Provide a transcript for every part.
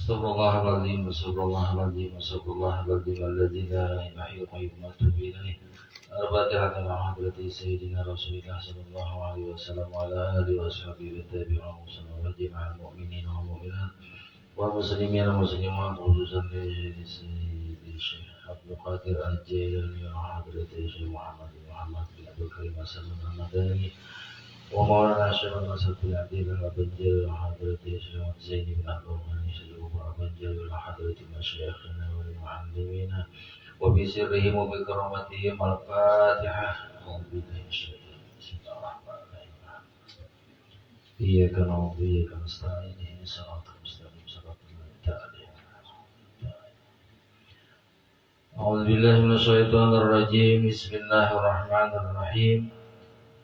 Astaghfirullahaladzim, astaghfirullahaladzim, astaghfirullahaladzim, alladzi la ilaha illa huwa wa atubu ilaih. Al-Fatihah ala hadrati Sayyidina Rasulillah sallallahu alaihi wasallam wa ala alihi wa sahbihi wa tabi'in wa jami'al mu'minin wa mu'minat wa muslimin wa muslimat khususan li Sayyidi Syekh Abdul Qadir Al-Jailani wa hadrati Syekh Muhammad bin Abdul Karim Al-Madani ومولانا شيخ الناصر بن عبد الله بنجل وحضرة الشيخ زين بن عبد الغني شيخ بنجل وحضرة مشايخنا والمعلمين وبسرهم وبكرامتهم الفاتحة أعوذ بالله من الشيطان بسم الله الرحمن الرحيم إياك نعبد وإياك نستعين اهدنا الصراط المستقيم صراط الذين أنعمت عليهم أعوذ بالله من الشيطان الرجيم بسم الله الرحمن الرحيم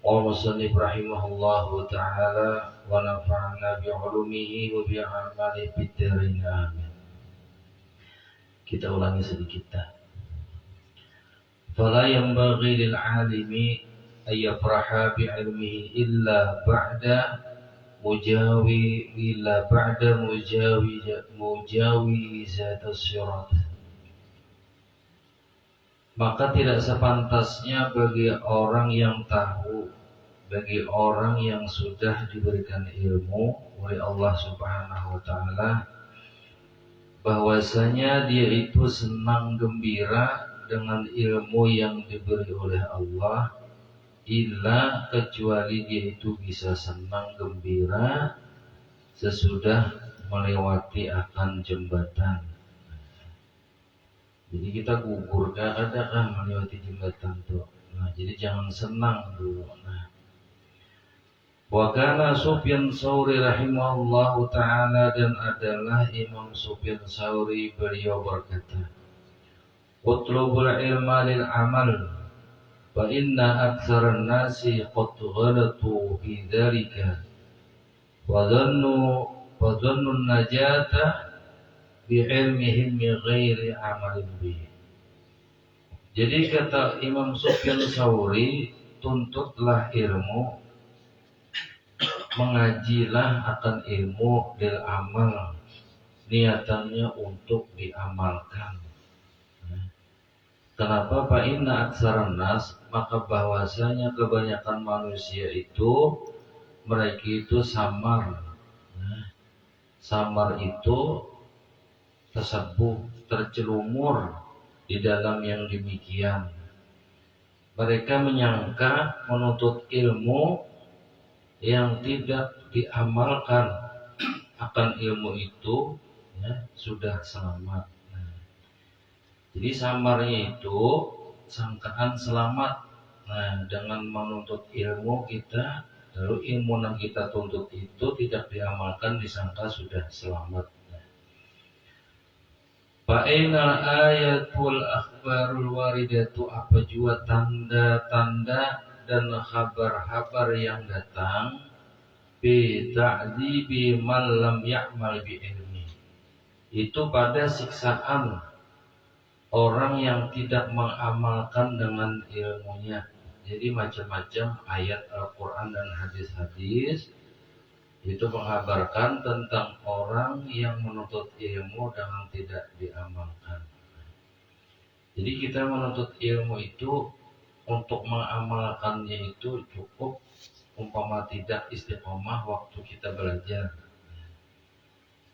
والمصنف رحمه الله تعالى ونفعنا بعلومه وبأعماله في الدارين آمين. Kita ulangi sedikit dah. Fala yanbaghi lil alimi ay yafraha bi ilmihi illa ba'da mujawizat as-sirat. Maka tidak sepantasnya bagi orang yang tahu, bagi orang yang sudah diberikan ilmu oleh Allah Subhanahu wa taala, bahwasanya dia itu senang gembira dengan ilmu yang diberi oleh Allah, illa kecuali dia itu bisa senang gembira sesudah melewati akan jembatan. Jadi kita gugur kadang melewati jembatan tuh. Nah, jadi jangan senang dulu. Nah, wa kana Sufyan Tsauri rahimahullahu taala, dan adalah Imam Sufyan Tsauri, beliau berkata, utlubul ilma lil amal fa inna aktsaran nasi qad ghalatu fi dzalika wa dhannu najata bi'ilmihim min ghairi amalin bihi. Jadi kata Imam Sufyan Tsauri, tuntutlah ilmu, mengajilah akan ilmu lil amal, niatannya untuk diamalkan. Kenapa? Fa inna aktsaran nas, maka bahwasanya kebanyakan manusia itu mereka itu samar. Samar itu tersebut, tercelumur di dalam yang demikian. Mereka menyangka menuntut ilmu yang tidak diamalkan akan ilmu itu sudah selamat. Jadi samarnya itu sangkaan selamat. Nah, dengan menuntut ilmu kita, lalu ilmu yang kita tuntut itu tidak diamalkan, disangka sudah selamat. Fa'inal ayatul akhbarul waridatu, apa jua tanda-tanda dan kabar-kabar yang datang bi ta'dzibi man lam ya'mal bi ilmi, itu pada siksaan orang yang tidak mengamalkan dengan ilmunya. Jadi macam-macam ayat Al-Quran dan hadis-hadis itu mengabarkan tentang orang yang menuntut ilmu dengan tidak diamalkan. Jadi kita menuntut ilmu itu untuk mengamalkannya itu cukup umpama tidak istiqomah waktu kita belajar.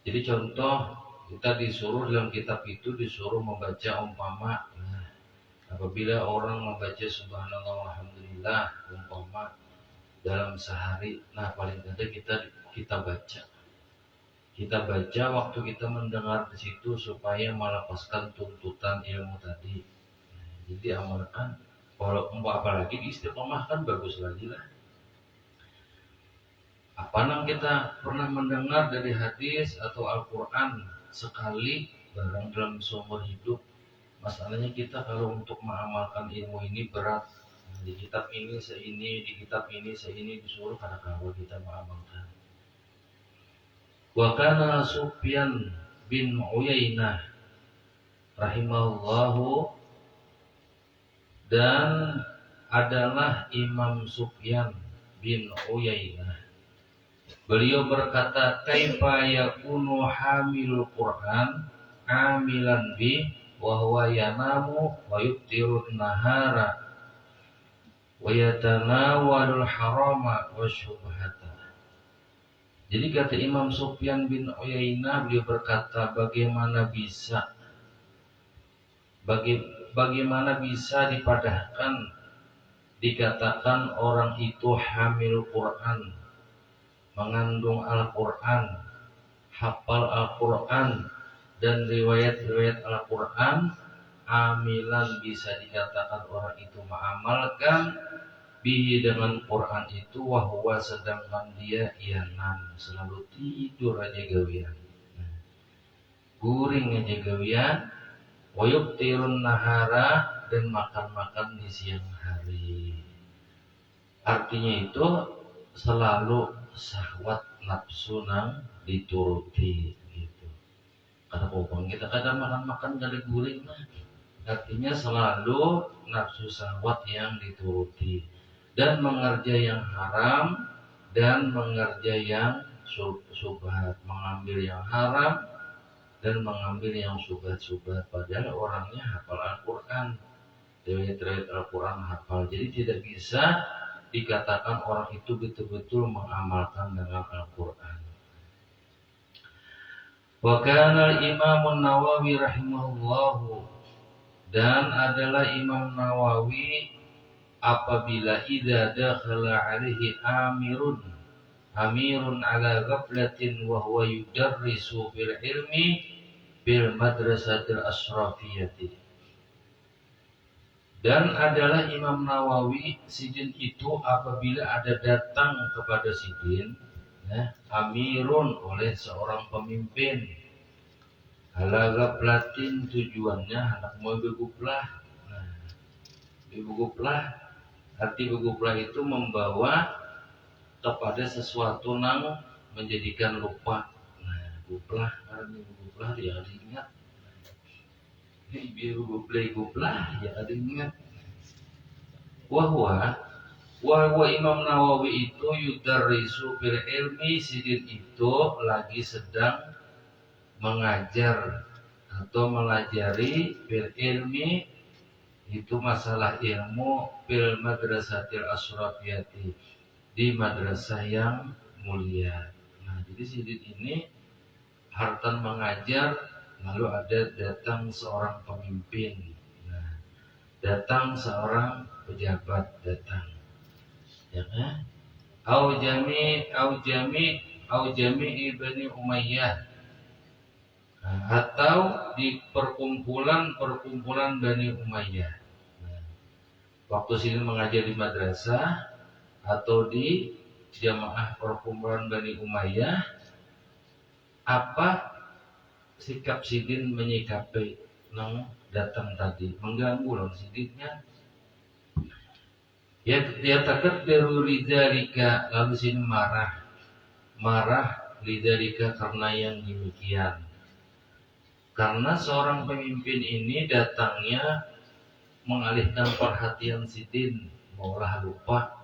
Jadi contoh, kita disuruh dalam kitab itu disuruh membaca umpama, apabila orang membaca subhanallah alhamdulillah umpama dalam sehari, nah paling tidak kita baca waktu kita mendengar di situ supaya melepaskan tuntutan ilmu tadi. Jadi amalkan, kalau apalagi diistiqomahkan bagus lagi lah. Apa yang kita pernah mendengar dari hadis atau Al-Quran sekali barang dalam seumur hidup. Masalahnya kita kalau untuk mengamalkan ilmu ini berat. Di kitab ini seini, di kitab ini seini, disuruh kadang-kadang kita mengamalkan. Wa kana Sufyan bin Uyainah rahimahullahu, dan adalah Imam Sufyan bin Uyainah Beliau berkata, kaifa yakunu hamilul Qur'an amilan bi wa huwa yanamu wa yuftirun nahara wa yatanawalul harama wa syubhata. Jadi kata Imam Sufyan bin Uyainah, beliau berkata, bagaimana bisa dipadahkan dikatakan orang itu hamil Quran, mengandung Al-Quran, hafal Al-Quran dan riwayat-riwayat Al-Quran, amilan bisa dikatakan orang itu mengamalkan bihi dengan Quran itu, wahwa sedangkan dia yanam, selalu tidur aja gawian, guring aja gawian, wayubtirun nahara dan makan-makan di siang hari. Artinya itu selalu syahwat nafsu nang dituruti gitu. Karena pokoknya kita kadang makan-makan dari guring lah. Artinya selalu nafsu syahwat yang dituruti dan mengerja yang haram dan mengerja yang subhat, mengambil yang haram dan mengambil yang subhat-subhat, padahal orangnya hafal Al-Quran, riwayat Al-Quran hafal. Jadi tidak bisa dikatakan orang itu betul-betul mengamalkan dengan Al-Quran. Wa kana al-Imam Nawawi rahimahullahu, dan adalah Imam Nawawi apabila idza dakhala alaihi amirun ala ghaflatin wa huwa yudarrisu bil ilmi bil madrasatil asrafiyati. Dan adalah Imam Nawawi sidin itu apabila ada datang kepada sidin amirun oleh seorang pemimpin, ala ghaflatin tujuannya hendak mau beguplah. Beguplah, arti beguplah itu membawa kepada sesuatu yang menjadikan lupa. Guplah, karena guplah dia diingat. Biar guplah ya ada ingat. Wahwa Imam Nawawi itu yudarrisu bil ilmi, sidin itu lagi sedang mengajar atau melajari bil ilmi, itu masalah ilmu, bil madrasatil asrafiyati, di madrasah yang mulia. Nah, jadi sidin ini hartan mengajar, lalu ada datang seorang pemimpin, datang seorang pejabat datang, ya kan? Au jami ibni Umayyah, atau di perkumpulan Bani Umayyah. Waktu sini mengajar di madrasah atau di jamaah perkumpulan Bani Umayyah, apa sikap sidin menyikapi nang datang tadi, mengganggu loh sidinnya. Ya takut deru lidzalika, lalu sini marah lidzalika karena yang demikian. Karena seorang pemimpin ini datangnya mengalihkan perhatian sidin, maulah lupa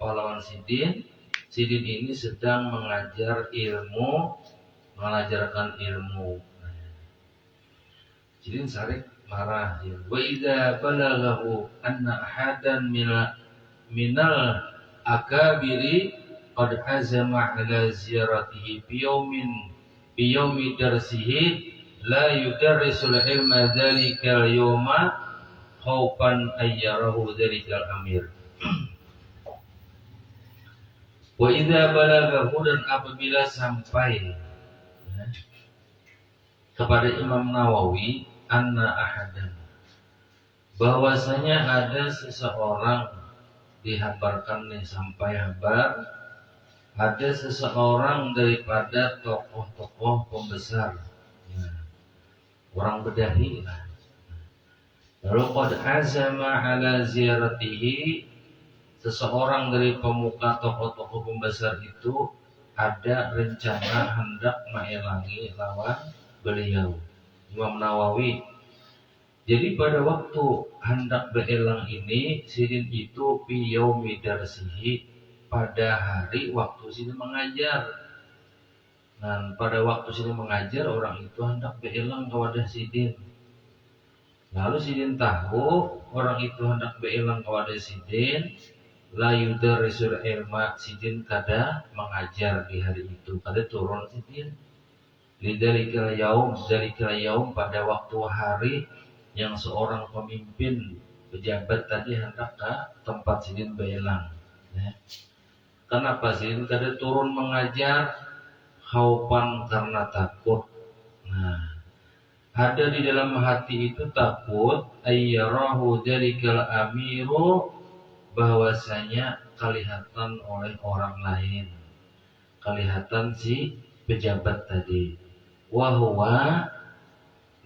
lawan sidin. Sidin ini sedang mengajarkan ilmu. Sidin sarik marah. Wa idza balaghahu anna ahadan minal akabiri qad azama ala ziyaratihi bi yaumi darsihi la yudarrisul ilma dzalikal yawma khaufan ayyarahu dzalikal amir. Wa idza balaghahu, dan apabila sampai kepada Imam Nawawi anna ahadan, bahwasanya ada seseorang, dihabarkan nih sampai habar, ada seseorang daripada tokoh-tokoh pembesar, orang bedahi lah. Lalu qad azama ala ziyaratihi, seseorang dari pemuka tokoh-tokoh pembesar itu ada rencana hendak mengelangi lawan beliau Imam Nawawi. Jadi pada waktu hendak berelang ini, sidin itu fi yaumi darsihi, pada hari waktu sidin mengajar. Nah, pada waktu sidin mengajar orang itu hendak beelang kepada sidin. Lalu sidin tahu orang itu hendak beelang kepada sidin, la yudarrisul ilma, sidin kada mengajar di hari itu, kada turun sidin. Lidzalikal yaum pada waktu hari yang seorang pemimpin pejabat tadi hendak ke tempat sidin beelang. Ya. Kenapa sidin kada turun mengajar? Khaupan, karena takut. Nah, ada di dalam hati itu takut ayyarahu dzalikal amiru, bahwasanya kelihatan oleh orang lain, kelihatan si pejabat tadi. Wahwa,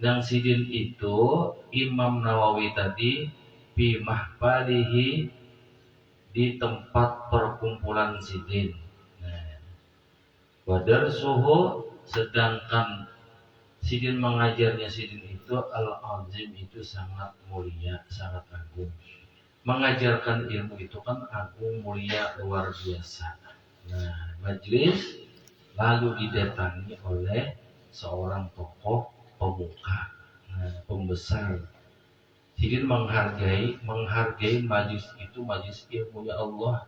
dan sidin itu Imam Nawawi tadi fi mahfalihi, di tempat perkumpulan sidin. Wadar suhu, sedangkan sidin mengajarnya sidin itu al-azim, itu sangat mulia, sangat agung. Mengajarkan ilmu itu kan agung, mulia, luar biasa. Nah, majlis lalu didatangi oleh seorang tokoh pemuka, pembesar. Sidin menghargai majlis itu, majlis ilmunya Allah.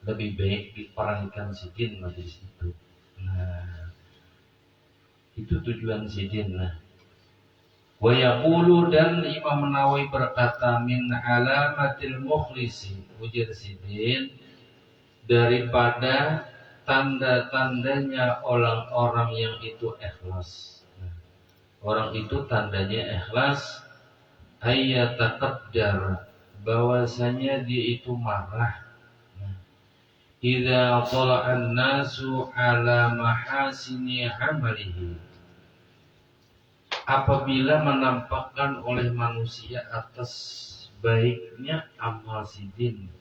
Lebih baik diperhatikan sidin majlis itu. Nah, itu tujuan sidin. Wa yaqulu, dan Imam Nawawi berkata, min alamatil mukhlisi, ujar sidin, daripada tanda-tandanya orang-orang yang itu ikhlas. Orang itu tandanya ikhlas, ayyataqaddar, bahwasanya dia itu marah. Idza tala'an nasu ala mahasini amalihi, apabila menampakkan oleh manusia atas baiknya amal sidin.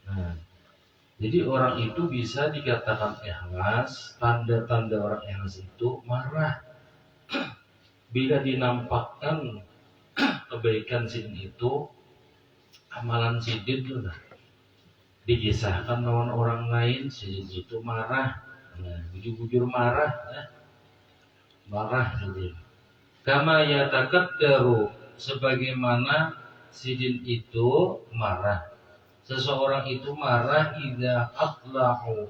Nah, jadi orang itu bisa dikatakan ikhlas. Tanda-tanda orang ikhlas itu marah bila dinampakkan kebaikan sidin itu, amalan sidin itu dikisahkan lawan orang lain, sidin itu marah. Nah, bujur-bujur marah, marah sidin. Kama yatakaddaru, sebagaimana sidin itu marah. Seseorang itu marah idza atlahu,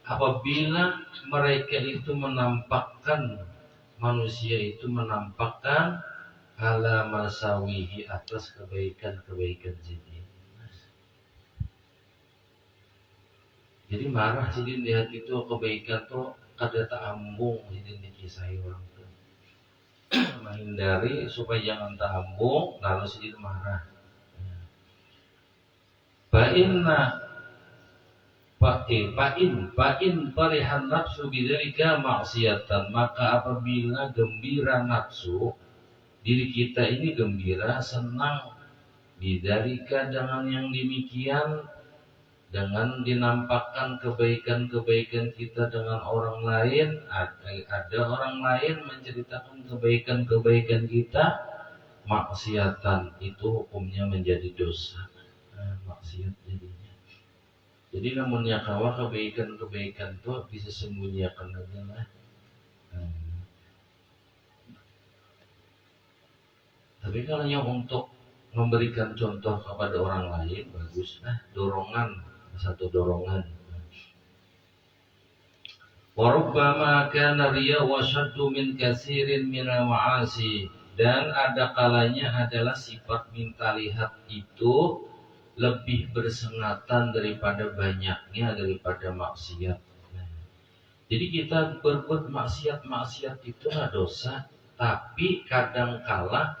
apabila mereka itu menampakkan, manusia itu menampakkan ala masawihi, atas kebaikan-kebaikan sidin. Jadi marah sidin lihat itu kebaikan tuh kada taambung, sidin dikisahi orang tuh. Menghindari supaya jangan taambung, lalu sidin marah. Fa'in farihan nafsu bidzalika maksiatan, maka apabila gembira nafsu, diri kita ini gembira, senang, bidzalika, dengan yang demikian, dengan dinampakkan kebaikan-kebaikan kita dengan orang lain, ada orang lain menceritakan kebaikan-kebaikan kita, maksiatan, itu hukumnya menjadi dosa. Maksiat jadinya. Jadi namunnya kawa kebaikan-kebaikan itu bisa sembunyikan aja lah. Tapi kalau yang untuk memberikan contoh kepada orang lain, bagus. Dorongan, satu dorongan. Warubbama kana riya wasyaddu min katsirin minal ma'asi, dan ada kalanya adalah sifat minta lihat itu lebih bersengatan daripada banyaknya daripada maksiat. Jadi kita berbuat maksiat itu dosa, tapi kadangkala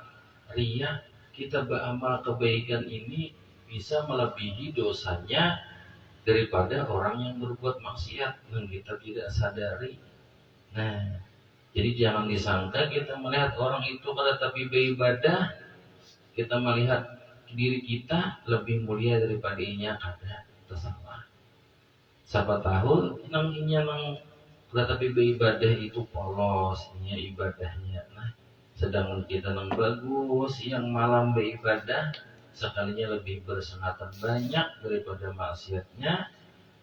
riya, kita beramal kebaikan ini bisa melebihi dosanya daripada orang yang berbuat maksiat yang kita tidak sadari. Nah, jadi jangan disangka kita melihat orang itu kada tapi beribadah, kita melihat diri kita lebih mulia daripada inya, kada, tersalah. Siapa tahu nang kada tapi beribadah itu polos, inya ibadahnya. Nah, sedangkan kita nang bagus yang malam beribadah, sekalinya lebih bersengatan banyak daripada maksiatnya,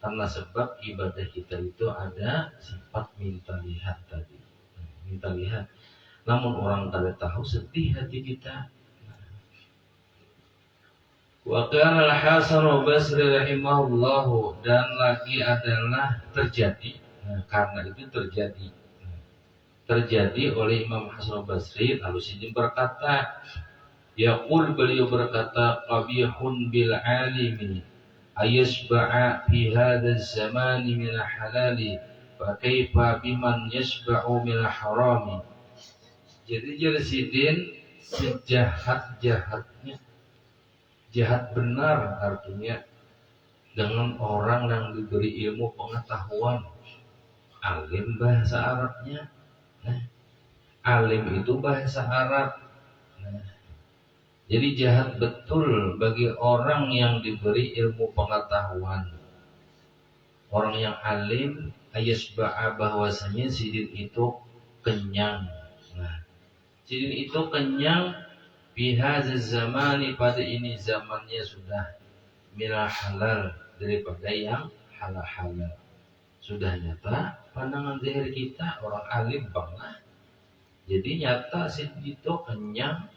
karena sebab ibadah kita itu ada sifat minta lihat tadi, minta lihat. Namun orang tidak tahu sedih hati kita. Wa kana al-Hasan al-Basri rahimahullahu, dan lagi adalah terjadi, karena itu terjadi oleh Imam Hasan al-Basri. Lalu Sidin berkata, yaqul, beliau berkata, qabihun bil alimi ayasba'a fi hadha zamani min halali fa kaifa biman yasba'u min harami. Jadi Sidin sejahat-jahatnya, jahat benar artinya dengan orang yang diberi ilmu pengetahuan, alim bahasa Arabnya. Alim itu bahasa Arab. Jadi jahat betul bagi orang yang diberi ilmu pengetahuan, orang yang alim, ayasba'a, bahwasanya Sidin itu kenyang. Sidin itu kenyang bihadza zamani, pada ini zamannya sudah minal halal, daripada yang halal. Sudah nyata pandangan zahir kita, orang alim banget. Jadi nyata Sidin itu kenyang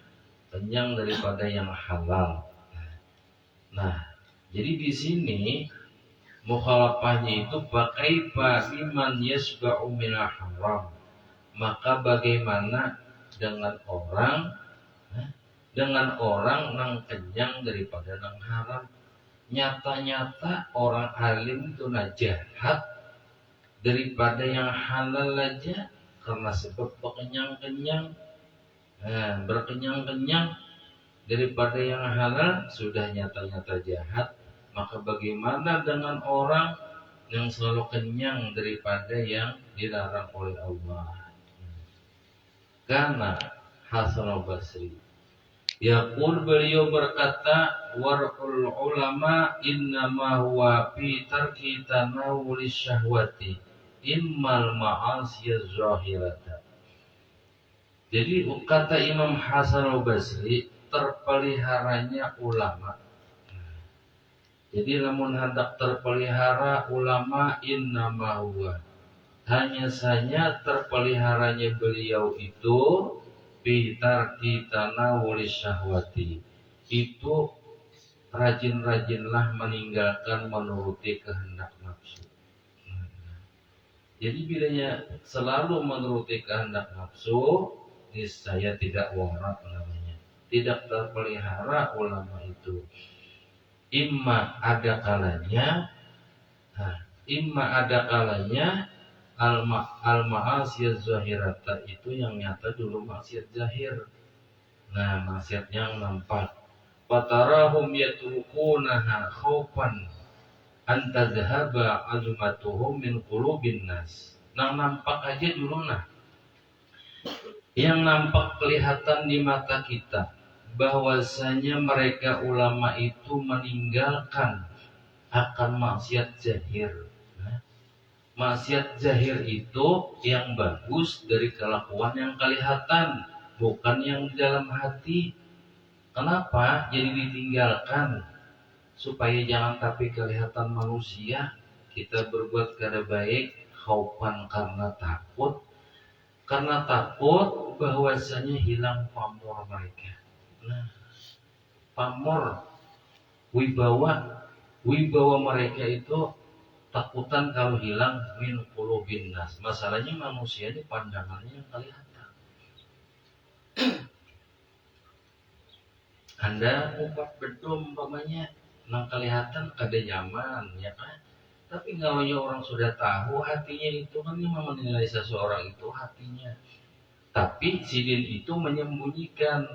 daripada yang halal. Nah, jadi di sini mukhalafahnya itu kaifa biman yasba'u minal haram. Maka bagaimana dengan orang yang kenyang daripada yang haram. Nyata-nyata orang alim itu jahat daripada yang halal aja, karena sebab berkenyang-kenyang daripada yang halal sudah nyata-nyata jahat. Maka bagaimana dengan orang yang selalu kenyang daripada yang dilarang oleh Allah. Karena Hasan al-Basri yaqul, beliau berkata, warul ulama innama huwa fi tarki tanawuli syahwati immal ma'asiyaz zahirata. Jadi kata Imam Hasan al-Basri, terpeliharanya ulama. Jadi lamun hendak terpelihara ulama, innama huwa, hanya saja terpeliharanya beliau itu bitar kitana wali syahwati, itu rajin-rajinlah meninggalkan menuruti kehendak nafsu. Jadi bilanya selalu menuruti kehendak nafsu, niscaya tidak warak namanya, tidak terpelihara ulama itu. Imma ada kalanya al-ma'asiyaz zahirata, itu yang nyata dulu maksiat zahir. Nah, maksiat yang nampak. Fatarahum yatrukunaha khaufan an tadhhaba azmatuhum min qulubin nas. Nah, nampak aja dulu yang nampak kelihatan di mata kita, bahwasanya mereka ulama itu meninggalkan akan maksiat zahir. Maksiat zahir itu yang bagus dari kelakuan yang kelihatan, bukan yang dalam hati. Kenapa? Jadi ditinggalkan supaya jangan tapi kelihatan manusia kita berbuat kada baik, khaufan, karena takut bahwasanya hilang pamor mereka. Nah, pamor, wibawa mereka itu takutan kalau hilang min qulubin nas. Masalahnya manusia ini pandangannya yang kelihatan. Anda upat bedom umpamanya nang kelihatan kada nyaman, ya kan? Tapi ngawanya orang sudah tahu hatinya itu kan memang menilai seseorang itu hatinya. Tapi Sidin itu menyembunyikan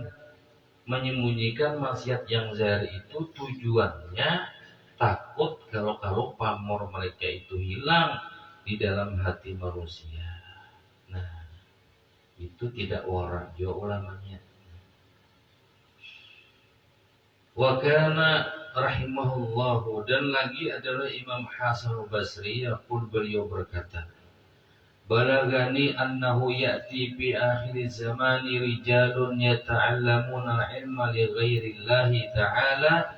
maksiat yang zahir itu, tujuannya takut kalau pamor mereka itu hilang di dalam hati manusia. Nah, itu tidak warak juga ulamanya. Wa kana rahimahullahu, dan lagi adalah Imam Hasan al-Basri, yaqul, beliau berkata, balagani annahu ya'ti bi akhir zamani rijalun yata'allamuna ilma li ghairillahi ta'ala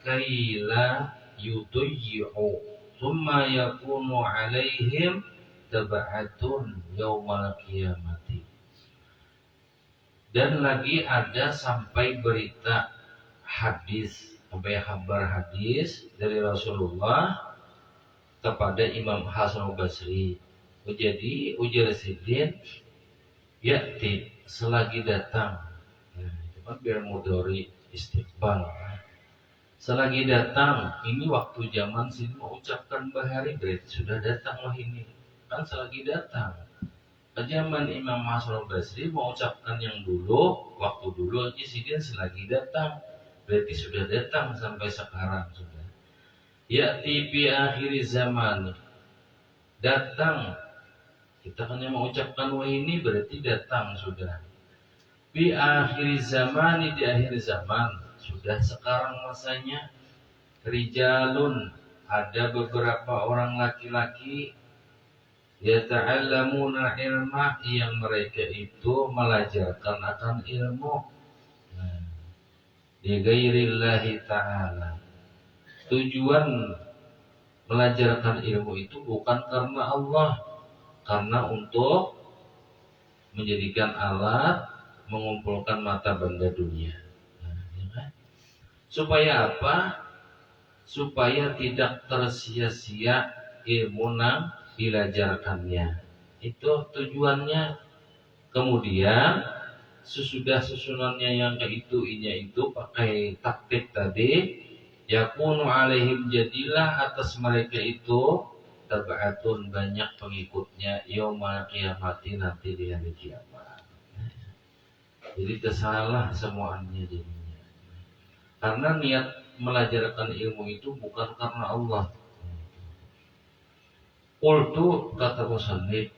kay la yudayyi'u thumma yakunu 'alaihim tab'atun yaumal qiyamati. Dan lagi ada sampai berita hadis, sampai kabar hadis dari Rasulullah kepada Imam Hasan Basri. Jadi ujar sidin ya'ti selagi datang. Nah, itu kan biar mudhari istiqbal. Selagi datang, ini waktu zaman sidin mengucapkan bahari berarti sudah datang wah ini. Kan selagi datang. Zaman Imam Hasan Basri mengucapkan yang dulu, waktu dulu aja sidin selagi datang. Berarti sudah datang sampai sekarang sudah. Ya'ti bi akhir zaman. Datang. Kita hanya mengucapkan wah ini berarti datang sudah. Bi akhir zaman, di akhir zaman. Sudah sekarang masanya. Rijalun, ada beberapa orang laki-laki yata'allamuna ilma, yang mereka itu melajarkan akan ilmu di ghairillahi ta'ala. Tujuan melajarkan ilmu itu bukan karena Allah, karena untuk menjadikan alat mengumpulkan mata benda dunia. Ya kan? Supaya apa? Supaya tidak tersia-sia ilmu yang dilajarkannya. Itu tujuannya. Kemudian sesudah susunannya yang itu pakai taktik tadi, yakunu alaihim, jadilah atas mereka itu tab'atun, banyak pengikutnya yaumal qiyamati, nanti di hari kiamat. Jadi tersalah semuanya jadinya. Karena niat melajarkan ilmu itu bukan karena Allah. Qultu, kata musannif,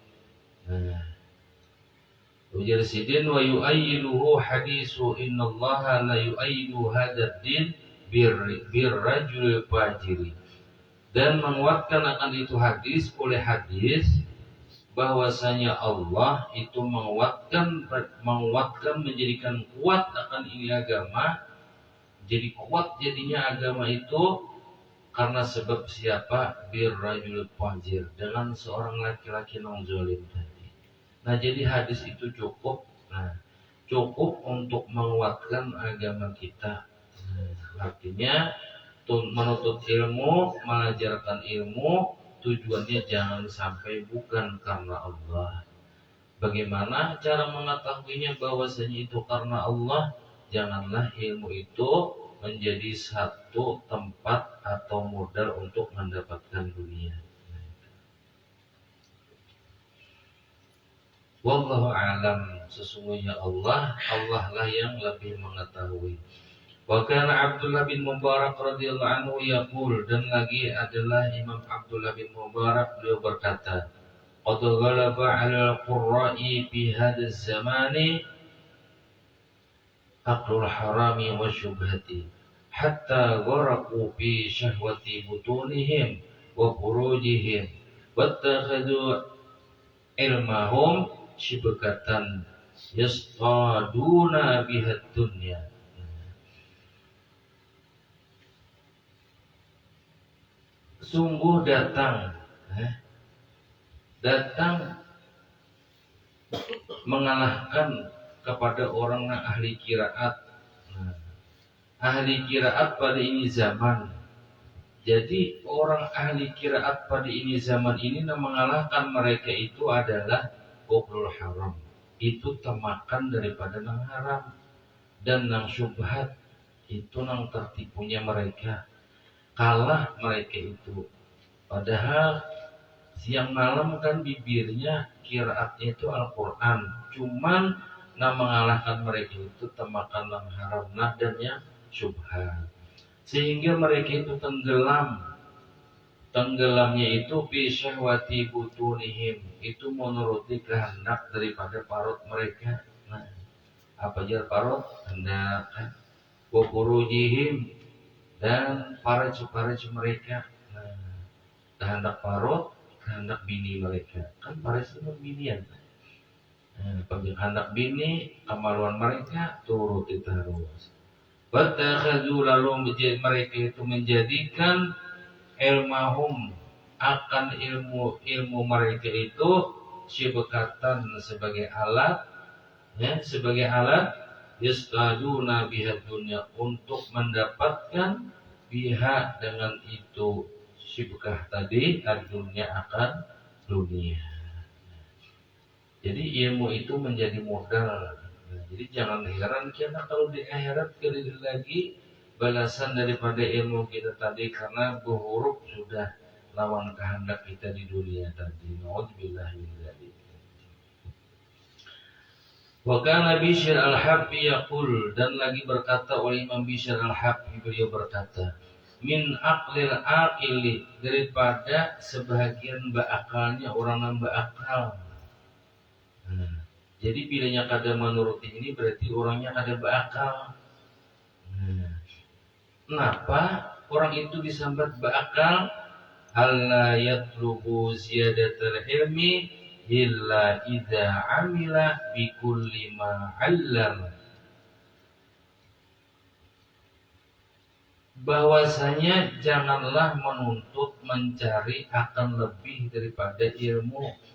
ujar sidin wa yu'ayyiduhu hadisu innallaha la yu'ayyidu hadzal din birrajul fajiri. Dan menguatkan akan itu hadis oleh hadis bahwasanya Allah itu menguatkan menjadikan kuat akan ini agama. Jadi kuat jadinya agama itu karena sebab siapa? Birrajul fajir, dengan seorang laki-laki non zalim tadi. Nah, jadi hadis itu cukup. Nah, cukup untuk menguatkan agama kita. Artinya menuntut ilmu, mengajarkan ilmu, tujuannya jangan sampai bukan karena Allah. Bagaimana cara mengetahuinya bahwasanya itu karena Allah? Janganlah ilmu itu menjadi satu tempat atau modal untuk mendapatkan dunia. Wallahu a'lam. Sesungguhnya Allah lah yang lebih mengetahui. Wa kana Abdullah bin Mubarak radhiyallahu anhu yaqul, dan lagi adalah Imam Abdullah bin Mubarak, beliau berkata, qad ghalaba 'ala al-qurra'i fi hadzal zamani aqlul harami wa syubhati hatta gharaqu fi syahwati butunihim wa furujihim wattakhadhu ilmahum shibkatan yastaduna biha dunya. Sungguh datang mengalahkan kepada orang yang ahli qiraat. Ahli qiraat pada ini zaman. Jadi orang ahli qiraat pada ini zaman ini yang mengalahkan mereka itu adalah uqlul haram. Itu temakan daripada nang haram, dan nang syubhat itu nang tertipunya mereka. Kalah mereka itu. Padahal siang malam kan bibirnya qiraatnya itu Al-Quran. Cuman yang mengalahkan mereka itu temakan yang haram dan yang syubhat. Sehingga mereka itu tenggelamnya itu fi syahwati butunihim, itu menuruti kehendak daripada parut mereka. Nah, apa aja parut? Hendak kan? Wa furujihim, dan faraj mereka. Nah, kehendak parut, kehendak bini mereka. Kan Paris itu binian. Kehendak bini, kemaluan mereka turut ditaruh. Wattakhadhu lalu mereka itu menjadikan ilmahum akan ilmu mereka itu syibkatan sebagai alat, ya, sebagai alat yastaduna biha dunya untuk mendapatkan biha dengan itu syibkah tadi dunia akan dunia. Jadi ilmu itu menjadi modal. Jadi jangan heran karena kalau di akhirat kali lagi balasan daripada ilmu kita tadi karena berhuruf sudah lawan kehendak kita di dunia tadi. Nauzubillah min dzalik. Wa kana Bishr al-Habbi yaqul, dan lagi berkata oleh Imam Bishr al-Habbi, beliau berkata, min aqlil aqili, daripada sebahagian baakalnya orang yang berakal. Jadi bilanya kada menuruti ini berarti orangnya kada berakal. Kenapa orang itu disambat berakal? Alla yatlubu ziyadatal ilmi illa idza amila bi kulli ma 'allama. Bahwasanya janganlah menuntut mencari akan lebih daripada ilmu.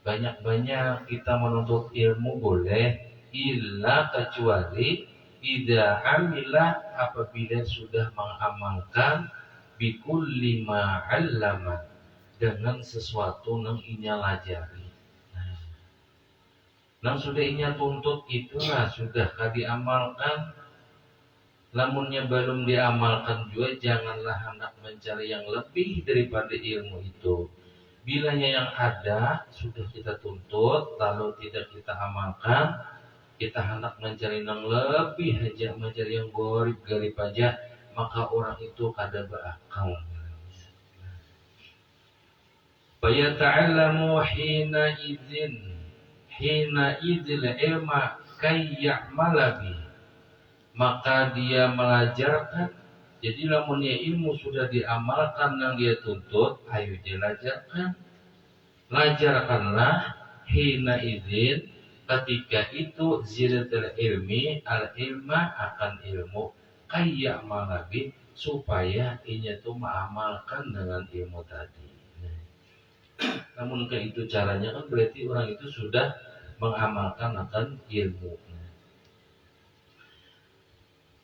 Banyak-banyak kita menuntut ilmu boleh, illa kecuali idza amila apabila sudah mengamalkan bikulli ma 'allama dengan sesuatu yang inya lajari. Nang sudah inya tuntut itulah sudah diamalkan. Lamunnya belum diamalkan juga janganlah hendak mencari yang lebih daripada ilmu itu. Bilanya yang ada sudah kita tuntut lalu tidak kita amalkan, kita hendak mencari yang lebih aja, mencari yang garib aja, maka orang itu kada berakal. Fayata'allamu hina idzil ilma kayya'mala bi, maka dia melajarkan. Jadi lamunnya ilmu sudah diamalkan yang dia tuntut, ayo dilajarkan. Lajarkanlah hina idzin, ketika itu ziratul ilmi al-ilma akan ilmu kayya'mala bi, supaya inya tuh mengamalkan dengan ilmu tadi. Namun ke itu caranya kan berarti orang itu sudah mengamalkan akan ilmu.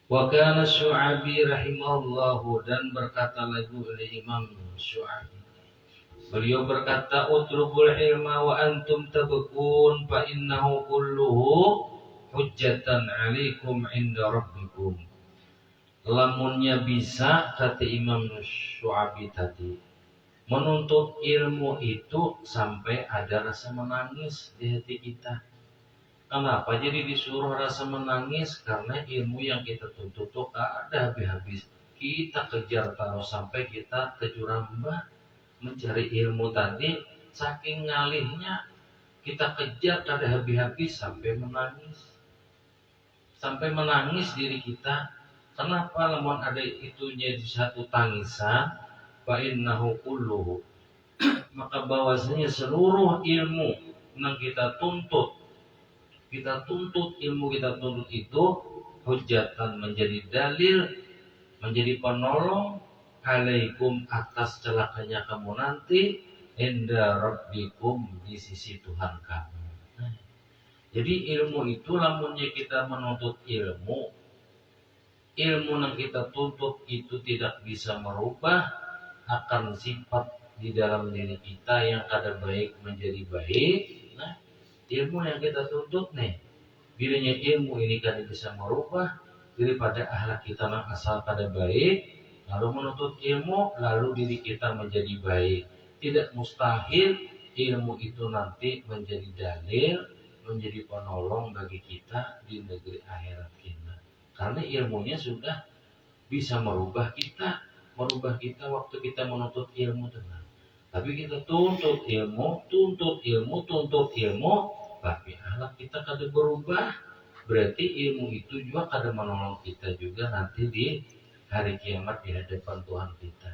Wa kana Syu'abi rahimahullahu, dan berkata lagi oleh Imam Syu'abi, beliau berkata, utlubul ilma wa antum tabkun fa innahu kulluhu hujjatan 'alaikum 'inda rabbikum. Lamunnya bisa, kata Imam Syu'abi tadi, menuntut ilmu itu sampai ada rasa menangis di hati kita. Kenapa jadi disuruh rasa menangis? Karena ilmu yang kita tuntut itu ada habis-habis. Kita kejar terus sampai kita kejurambah mencari ilmu tadi, saking ngalihnya kita kejar kada habis-habis sampai menangis. Sampai menangis diri kita. Kenapa? Lamun ada itunya di satu tangisan, fa innahu kulluhu, maka bahwasanya seluruh ilmu yang kita tuntut ilmu kita tuntut itu hujatan, menjadi dalil, menjadi penolong alaikum atas celakanya kamu nanti inda rabbikum, di sisi Tuhan kamu. Jadi ilmu itu lamunnya kita menuntut ilmu yang kita tuntut itu tidak bisa merubah akan sifat di dalam diri kita yang kada baik menjadi baik. Nah, ilmu yang kita tuntut nih, bilanya ilmu ini kan bisa merubah daripada akhlak kita yang asal kada baik, lalu menuntut ilmu lalu diri kita menjadi baik. Tidak mustahil ilmu itu nanti menjadi dalil, menjadi penolong bagi kita di negeri akhirat kita. Karena ilmunya sudah bisa merubah kita waktu kita menuntut ilmu tenang. Tapi kita tuntut ilmu, tapi akhlak kita kada berubah, berarti ilmu itu juga kada menolong kita juga nanti di hari kiamat di hadapan Tuhan kita.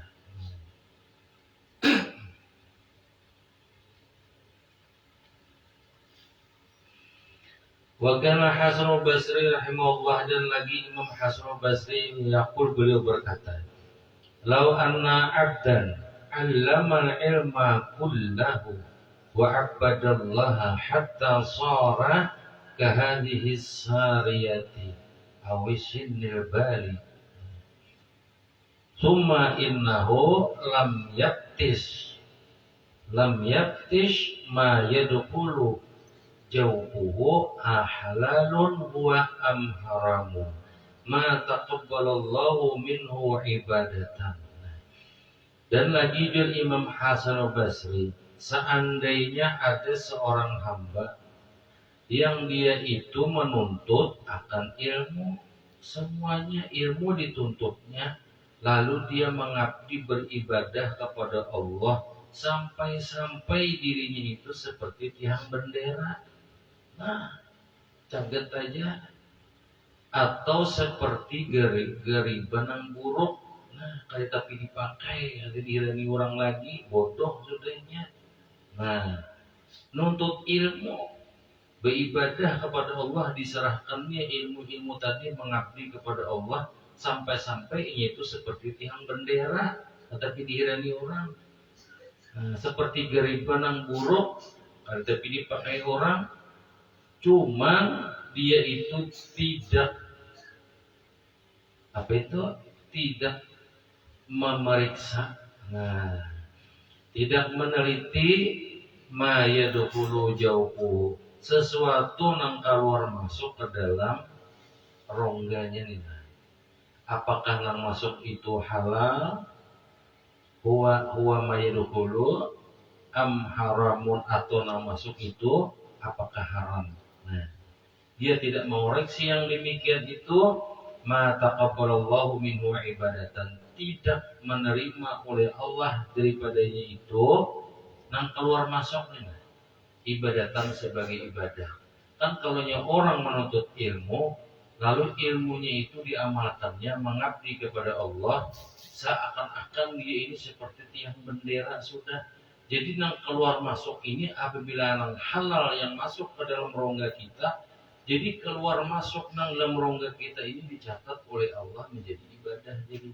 Wa kana Hasan Basri rahimahullah, dan lagi Imam Hasan Basri yaqul, beliau berkata, "Lau anna 'abdan 'allama al-ilma kullahu wa 'abbadallaha hatta shara ka hadhihi as-sariyati aw isnil bali, thumma innahu lam yaftish ma yadkhulu jawfuhu halalun huwa am haramun ma taqabbalallahu minhu ibadatan." Dan lagi dari Imam Hasan Basri, seandainya ada seorang hamba yang dia itu menuntut akan ilmu, semuanya ilmu dituntutnya, lalu dia mengabdi beribadah kepada Allah sampai-sampai dirinya itu seperti tiang bendera, nah caget aja, atau seperti gariban yang buruk, nah kali tapi dipakai ada dirani orang lagi, bodoh sudahnya. Nah, nuntut ilmu, beribadah kepada Allah, diserahkannya ilmu-ilmu tadi, mengabdi kepada Allah sampai-sampai itu seperti tiang bendera tetapi dirani orang. Nah, seperti gariban yang buruk kali tapi dipakai orang, cuma dia itu tidak tidak memeriksa, nah tidak meneliti ma yadkhulu jauhu, sesuatu yang keluar masuk ke dalam rongganya nih. Apakah yang masuk itu halal, huwa ma yadkhulu, am haramun, atau yang masuk itu apakah haram. Nah, dia tidak mengoreksi yang demikian itu, ma taqabbalallahu minhu ibadatan, tidak menerima oleh Allah daripadanya itu nang keluar masuknya ibadatan sebagai ibadah. Kan kalau orang menuntut ilmu lalu ilmunya itu diamalkannya mengabdi kepada Allah, seakan-akan dia ini seperti tiang bendera sudah. Jadi nang keluar masuk ini apabila nang halal yang masuk ke dalam rongga kita, jadi keluar masuk nang dalam rongga kita ini dicatat oleh Allah menjadi ibadah. Jadi,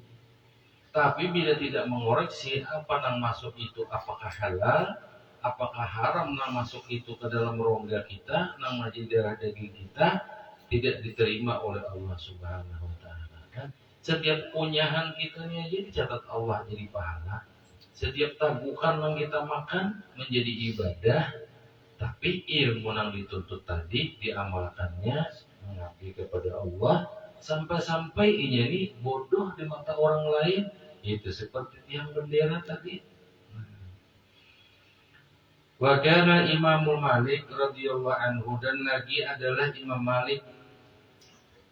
tapi bila tidak mengoreksi apa nang masuk itu apakah halal, apakah haram nang masuk itu ke dalam rongga kita, nang menjadi darah daging kita, tidak diterima oleh Allah Subhanahu wa taala. Kan setiap punyahan kita ini aja dicatat Allah jadi pahala. Setiap tabuhan yang kita makan menjadi ibadah. Tapi ilmu yang dituntut tadi diamalkannya mengabdi kepada Allah sampai-sampai ini bodoh di mata orang lain, itu seperti tiang bendera tadi. Wa kana Imamul Malik radhiyallahu anhu, dan lagi adalah Imam Malik,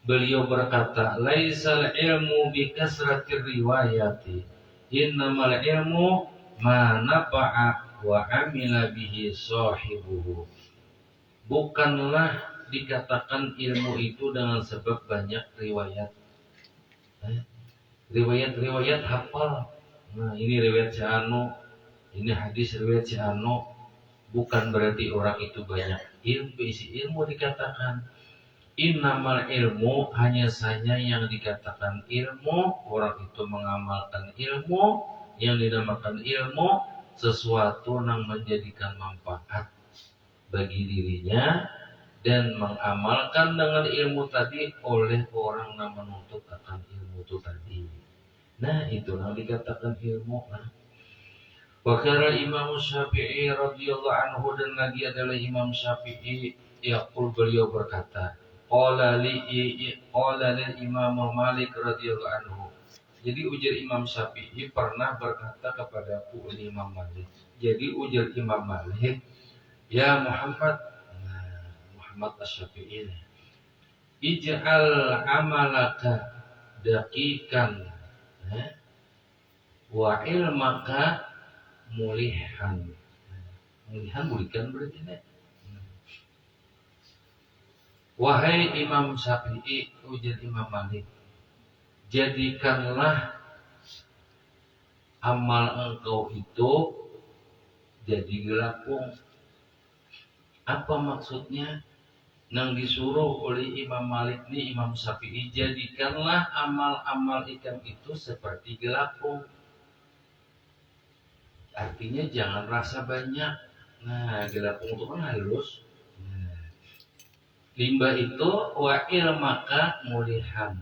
beliau berkata, laisal ilmu bi kasratir riwayati, innamal ilmu ma nafa'a wa amila bihi sahibuhu. Bukanlah dikatakan ilmu itu dengan sebab banyak riwayat. Riwayat hafal. Nah, ini riwayat si anu, ini hadis riwayat si anu. Bukan berarti orang itu banyak ilmu, isi ilmu dikatakan. Innamal ilmu, hanya saja yang dikatakan ilmu, orang itu mengamalkan ilmu, yang dinamakan ilmu sesuatu yang menjadikan manfaat bagi dirinya dan mengamalkan dengan ilmu tadi oleh orang yang menuntut akan ilmu itu tadi. Nah, itu yang dikatakan ilmu. Wa kana Imam Syafi'i radhiyallahu anhu, dan lagi adalah Imam Syafi'i yaqul, beliau berkata, qala lil Imam Malik radhiyallahu anhu. Jadi ujar Imam Syafi'i pernah berkata kepadaku oleh Imam Malik. Jadi ujar Imam Malik, ya Muhammad, Muhammad Asy-Syafi'i, ij'al amalaka daqiqan wa ilmaka mulihan. Mulihan berarti nih. Wahai Imam Syafi'i, ujar Imam Malik, jadikanlah amal engkau itu jadi gelapung. Apa maksudnya? Nang disuruh oleh Imam Malik nih, Imam Syafi'i, jadikanlah amal-amal ikan itu seperti gelapung. Artinya jangan rasa banyak. Nah, gelapung itu kan halus. Nah, limbah itu wa'il maka mulihan.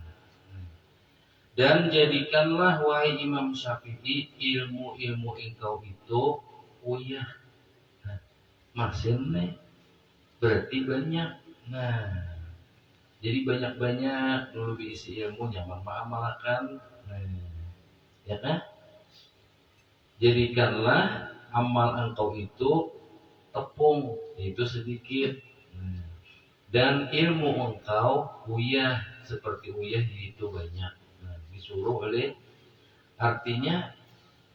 Dan jadikanlah wahai Imam Syafi'i ilmu-ilmu engkau itu uyah. Nah, maksudnya berarti banyak. Nah, jadi banyak-banyak dulu diisi ilmu nyaman mengamalkan. Nah, ya kan? Jadikanlah amal engkau itu tepung, itu sedikit. Dan ilmu engkau uyah, seperti uyah itu banyak. Nah, disuruh oleh artinya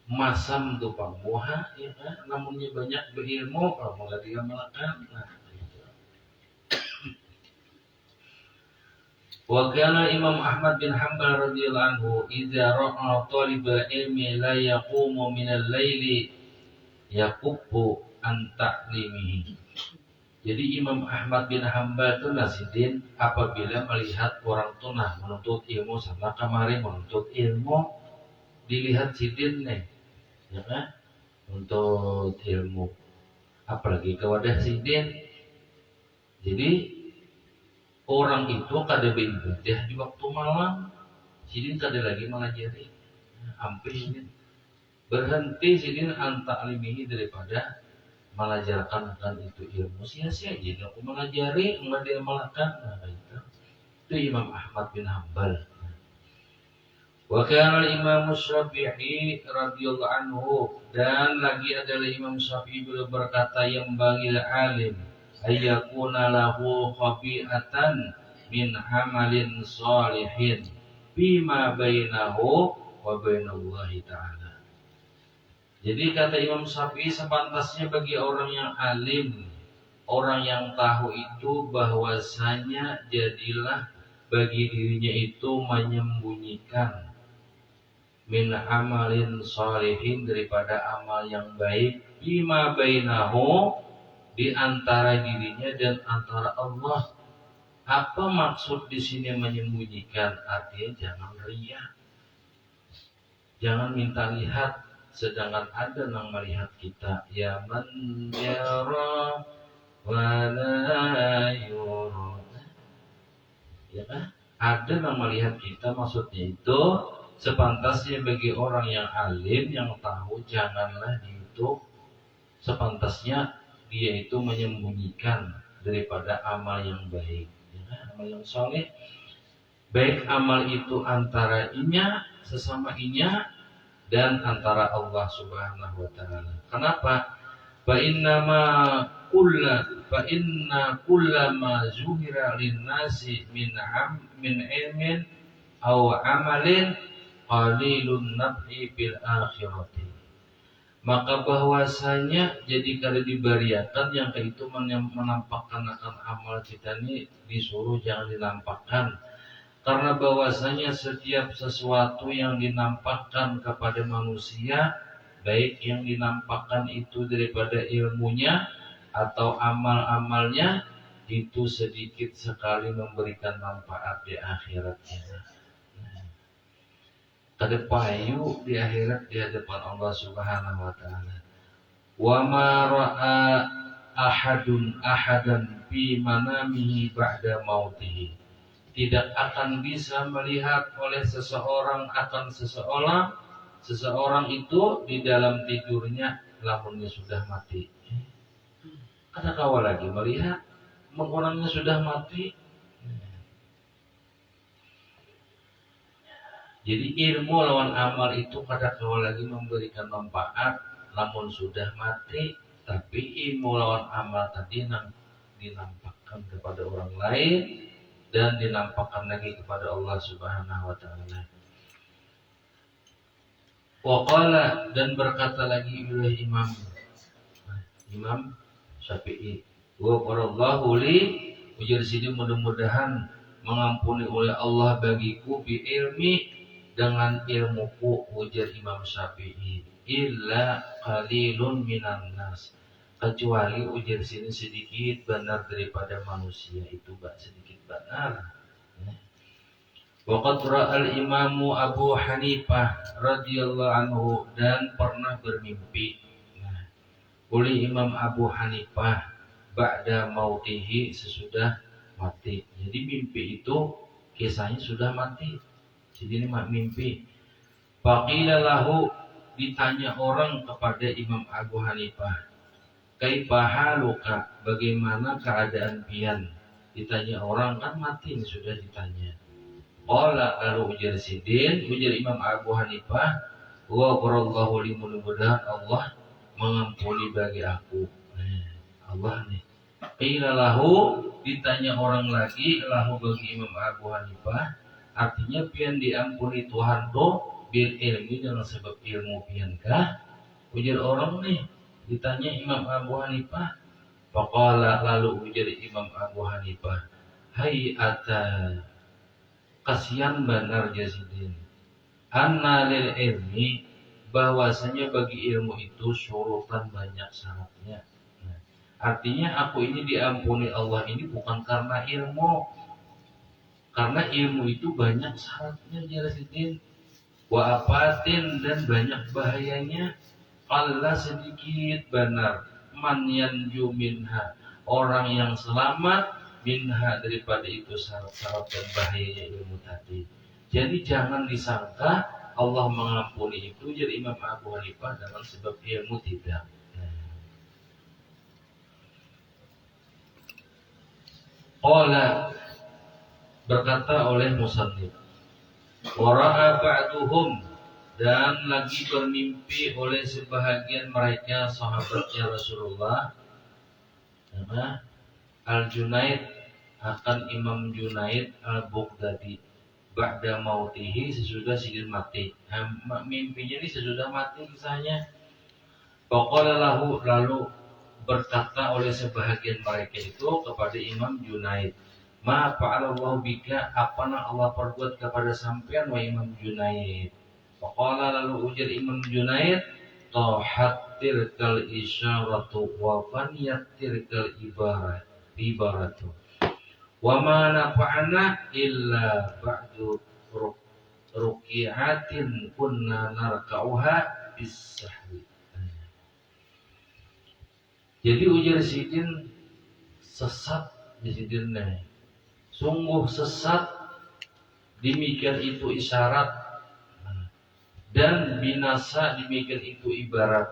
masam tupang muha, ya kan? Namunnya banyak berilmu, kalau nggak diamalkan. Nah, wa kana Imam Ahmad bin Hanbal radhiyallahu anhu idza ra'a talibal ilmi la yaqumu min al-laili yakubbu an ta'limihi. Jadi Imam Ahmad bin Hanbal itu nasidin apabila melihat orang tunah menuntut ilmu sama kamari menuntut ilmu, dilihat sidin nih, ya kan? Untuk ilmu, apalagi kewadah sidin. Jadi orang itu kada beribadah di waktu malam, sidin kada lagi mengajari. Hampir sidin berhenti sidin antaklimihi daripada mengajarkan akan itu ilmu, sia-sia aja aku mengajari enggak diamalkan. Nah, itu Imam Ahmad bin Hanbal. Wa kana Imam Syafi'i radhiyallahu anhu, dan lagi adalah Imam Syafi'i beliau berkata yang bagil alim ayyakuna lahu khabi'atan min amalin salihin bima bainahu wa bainallahi ta'ala. Jadi kata Imam Syafi'i, sepantasnya bagi orang yang alim, orang yang tahu itu bahwasanya jadilah bagi dirinya itu menyembunyikan min amalin sholihin daripada amal yang baik bima bainahu di antara dirinya dan antara Allah. Apa maksud di sini menyembunyikan? Artinya jangan riya, jangan minta lihat, sedangkan ada yang melihat kita. Ya man yara wa la yura, ya kan? Ada yang melihat kita, maksudnya itu sepantasnya bagi orang yang alim yang tahu, janganlah itu sepantasnya dia itu menyembunyikan daripada amal yang baik, ya kan? Amal yang soleh, baik amal itu antara inya, sesama inya, dan antara Allah Subhanahu wa taala. Kenapa? Fa inna kullama zuhira linnasi min ilmin aw amalin qalilun naf'i bil akhirati. Maka bahwasanya jadi kalau dibariakan yang itu menampakkan akan amal kita ini disuruh jangan dinampakkan. Karena bahwasanya setiap sesuatu yang dinampakkan kepada manusia, baik yang dinampakkan itu daripada ilmunya atau amal-amalnya, itu sedikit sekali memberikan manfaat di akhiratnya. Kada payu di akhirat di hadapan Allah Subhanahu wa taala. Wa ma ra'a ahadan fi manamihi ba'da mautihi. Tidak akan bisa melihat oleh seseorang akan seseorang itu di dalam tidurnya lamunnya sudah mati. Kada kawa lagi melihat orangnya sudah mati. Jadi ilmu lawan amal itu kada kawa lagi memberikan manfaat lamun sudah mati, tapi ilmu lawan amal tadi dinampakkan kepada orang lain dan dinampakkan lagi kepada Allah Subhanahu wa taala. Wa qala, dan berkata lagi oleh Imam Syafi'i, wa qarallahu li, ujar sini mudah-mudahan mengampuni oleh Allah bagiku bi ilmi, dengan ilmuku, ujar Imam Syafi'i, illa qalilun minan nas, kecuali ujar sini sedikit benar daripada manusia itu sedikit benar. Waqad ra'al imamu Abu Hanifah radhiyallahu anhu, dan pernah bermimpi oleh Imam Abu Hanifah ba'da mautihi, sesudah mati. Jadi mimpi itu kisahnya sudah mati. Jadi ini mimpi. Faqila lahu, ditanya orang kepada Imam Abu Hanifah, kaifa haluka, bagaimana keadaan pian? Ditanya orang, kan mati ini sudah ditanya. Qala, lalu ujar Imam Abu Hanifah, ghafarallahu li, mudah-mudahan Allah mengampuni bagi aku. Allah nih. Qila lahu, ditanya orang lagi, lahu bagi Imam Abu Hanifah, artinya pian diampuni Tuhan tuh bil ilmi, dengan sebab ilmu pian kah? Ujar orang nih, ditanya Imam Abu Hanifah. Faqala, lalu ujar Imam Abu Hanifah, hai ata, kasihan benar Yazidin, anna lil ilmi, bahwasanya bagi ilmu itu syurutan, banyak syaratnya. Artinya aku ini diampuni Allah ini bukan karena ilmu, karena ilmu itu banyak syaratnya Yazidin. Wa apatin, dan banyak bahayanya. Allah sedikit benar, man yanju minha, orang yang selamat, minha daripada itu syarat-syarat dan bahayanya ilmu tadi. Jadi jangan disangka Allah mengampuni itu jadi Imam Abu Hanifah dengan sebab ilmu, tidak. Qala, berkata oleh musannif, wara'a ba'duhum, dan lagi bermimpi oleh sebahagian mereka sahabatnya Rasulullah, Al-Junaid, akan Imam Junaid Al-Baghdadi ba'da mautihi, sesudah sidin mati. Mimpinya ini sesudah mati kisahnya. Faqala lahu, lalu berkata oleh sebahagian mereka itu kepada Imam Junaid, ma fa'alallahu bika, apana Allah perbuat kepada sampean wa Imam Junaid? Faqala, lalu ujar Imam Junaid, tahat tilkal isyaratu wa faniyat tilkal ibaratu wa ma nafa'ana illa ba'du ruki'atin kunna narka'uha bis-sahwi. Jadi ujar sidin, sesat di sidinnya, sungguh sesat, demikian itu isyarat, dan binasa demikian itu ibarat.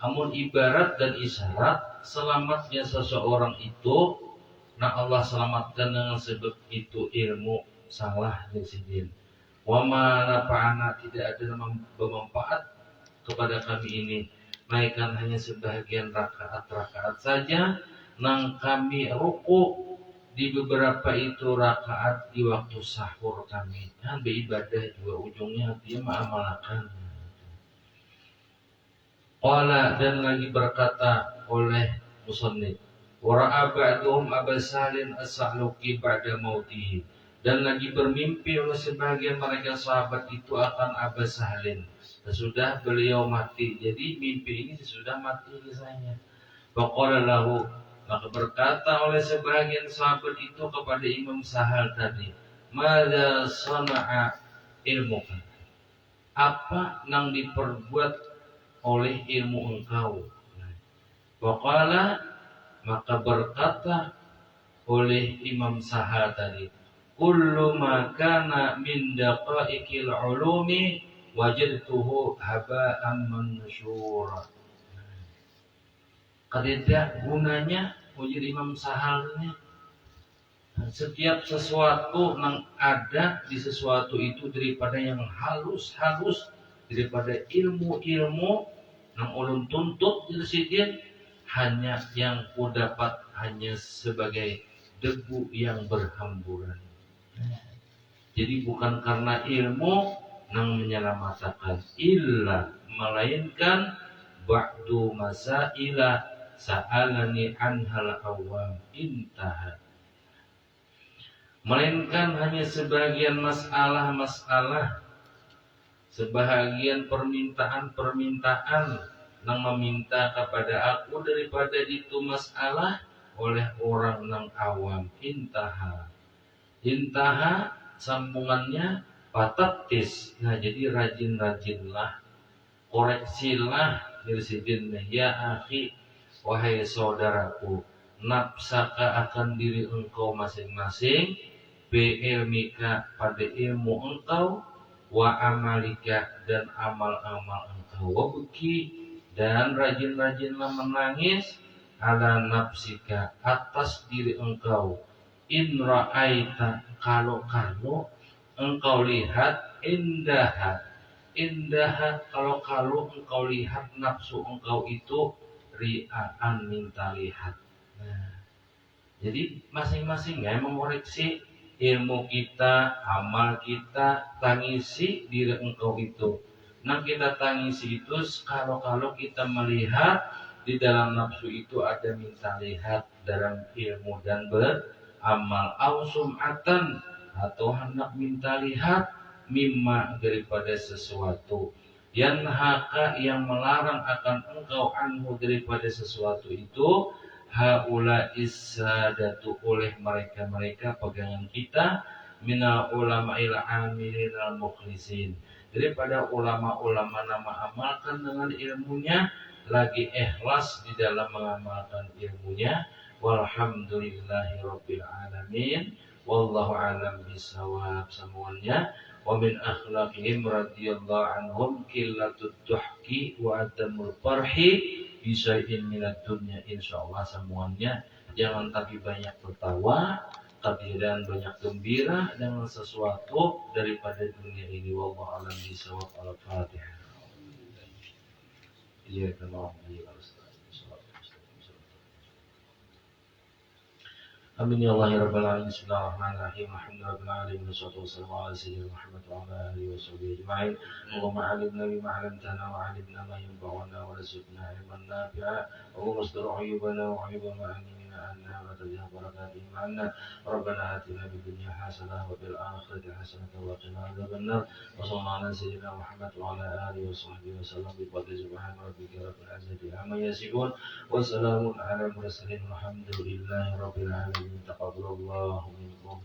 Namun ibarat dan isyarat, selamatnya seseorang itu, nah Allah selamatkan dengan sebab itu ilmu, salah di sidin. Wa ma nafa'ana, tidak ada bermanfaat kepada kami ini, melainkan hanya sebahagian rakaat-rakaat saja, nang kami ruku di beberapa itu rakaat di waktu sahur kami. Nah, beribadah juga ujungnya dia mengamalkan. Qala, dan lagi berkata oleh musannif, wara'a ba'duhum abasalin as-sa'luki ba'da mautihi, dan lagi bermimpi oleh sebagian mereka sahabat itu akan Abu Sahlin sesudah beliau mati. Jadi mimpi ini sesudah mati kisahnya. Faqala lahu, maka berkata oleh sebagian sahabat itu kepada Imam Sahal tadi, madza sana'a ilmuka, apa nang diperbuat oleh ilmu engkau? Faqala, maka berkata oleh Imam Sahal tadi, kullu ma kana min daqaiqil ulumi wajadtuhu haba'an mansyura. Tidak gunanya ujar Imam Sahal ini, setiap sesuatu yang ada di sesuatu itu daripada yang halus-halus, daripada ilmu-ilmu yang ulun tuntut jadi hanya yang ku dapat hanya sebagai debu yang berhamburan. Jadi bukan karena ilmu nang menyelamatkan, illa, melainkan ba'du masaila sa'alani anhal awam intaha, melainkan hanya sebagian masalah-masalah, sebahagian permintaan-permintaan nang meminta kepada aku daripada itu masalah oleh orang nang awam. Intaha sambungannya patatis. Nah, jadi rajin-rajinlah, koreksilah dirsidin ya akhi, wahai saudaraku, nafsaka akan diri engkau masing-masing, ilmika pada ilmu engkau, wa amalika dan amal-amal engkau, wa buki dan rajin-rajinlah menangis, ala nafsika atas diri engkau, in ra'aita kalau engkau lihat, indah kalau engkau lihat nafsu engkau itu ria'an, minta lihat. Nah, jadi masing-masing ya mengoreksi ilmu kita, amal kita, tangisi diri engkau itu. Nah, kita tangisi itu kalau kita melihat di dalam nafsu itu ada minta lihat dalam ilmu dan beramal, ausum'atan atau hendak minta lihat, mimma daripada sesuatu, yanhaka yang melarang akan engkau anhu daripada sesuatu itu, haula issadatu oleh mereka pegangan kita, minal ulama'il amilin al mukhlisin daripada ulama-ulama nama amalkan dengan ilmunya, lagi ikhlas di dalam mengamalkan ilmunya. Walhamdulillahi rabbil alamin, wallahu alam bisawab semuanya. Wa min akhlaqihim radhiyallahu anhum qillatud duhki wa adamul farhi bi syai'in minad dunya. Insyaallah semuanya jangan tapi banyak tertawa, kehadiran banyak gembira dengan sesuatu daripada dunia ini. Wallahu alam bisawab. Al-Fatihah. Iya, kenal. Amin ya Allah ya Rabbal Alamin. Bismillahirrahmanirrahim. Alhamdulillahirabbil alamin. Wassalatu wassalamu ala sayyidina Muhammad wa ala alihi washabbihi ajma'in. Allahumma 'allimna bima 'allamtana wa 'allimna ma yanfa'una wa rizqna 'ilman nafi'a. Allahumma astur 'uyubana wa 'uyuba ma 'allimna anna wa tajih barakatihim 'anna. Rabbana atina fid dunya hasanah wa fil akhirati hasanah wa qina adzabannar. Wa sallallahu ala sayyidina Muhammad wa ala alihi washabbihi wasallam bi fadli subhana rabbika rabbil izzati amma yasifun wa salamun ala mursalin walhamdulillahi rabbil alamin. Taqabbalallahu minkum.